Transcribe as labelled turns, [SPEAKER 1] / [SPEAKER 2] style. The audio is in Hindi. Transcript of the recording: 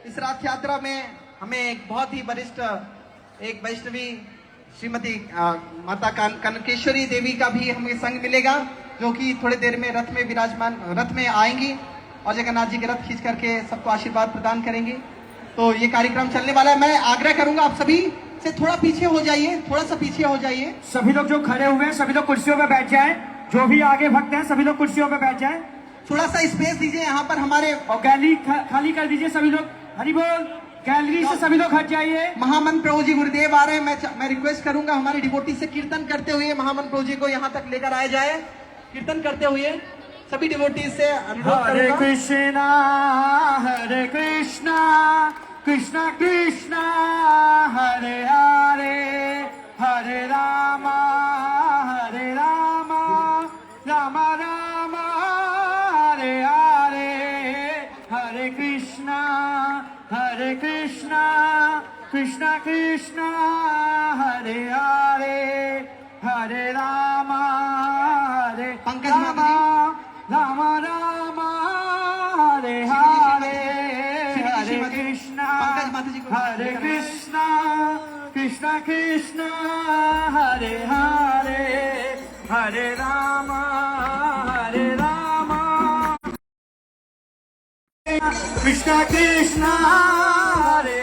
[SPEAKER 1] इस रथ यात्रा में हमें एक बहुत ही वरिष्ठ एक वैष्णवी श्रीमती माता कनकेश्वरी देवी का भी हमें संग मिलेगा, जो कि थोड़ी देर में रथ में विराजमान रथ में आएंगी और जगन्नाथ जी के रथ खींच करके सबको आशीर्वाद प्रदान करेंगी। तो ये कार्यक्रम चलने वाला है। मैं आग्रह करूंगा आप सभी से थोड़ा पीछे हो जाइए, थोड़ा सा पीछे हो जाइए।
[SPEAKER 2] सभी लोग जो खड़े हुए हैं सभी लोग कुर्सियों पे बैठ जाएं। जो भी आगे भक्त हैं सभी लोग कुर्सियों पे बैठ जाएं।
[SPEAKER 1] थोड़ा सा स्पेस दीजिए यहाँ पर हमारे,
[SPEAKER 2] और गैलरी खाली कर दीजिए सभी लोग। हरि बोल। गैलरी से सभी लोग हट जाइए।
[SPEAKER 1] महामन प्रभु जी गुरुदेव आ रहे हैं। मैं रिक्वेस्ट करूंगा हमारे डिवोटी से कीर्तन करते हुए महामन प्रभु जी को यहाँ तक लेकर आया जाए। कीर्तन करते हुए सभी डिवोटी से अनुरोध
[SPEAKER 2] हरे
[SPEAKER 1] करूंगा।
[SPEAKER 2] कृष्णा कृष्णा कृष्णा हरे हरे, हरे रामा रामा रामा हरे हरे, हरे कृष्णा कृष्णा कृष्णा हरे हरे, हरे रामा
[SPEAKER 1] पंकज
[SPEAKER 2] रामा रामा रामा हरे हरे, हरे कृष्णा कृष्णा कृष्णा हरे हरे, हरे रामा कृष्णा कृष्णा हरे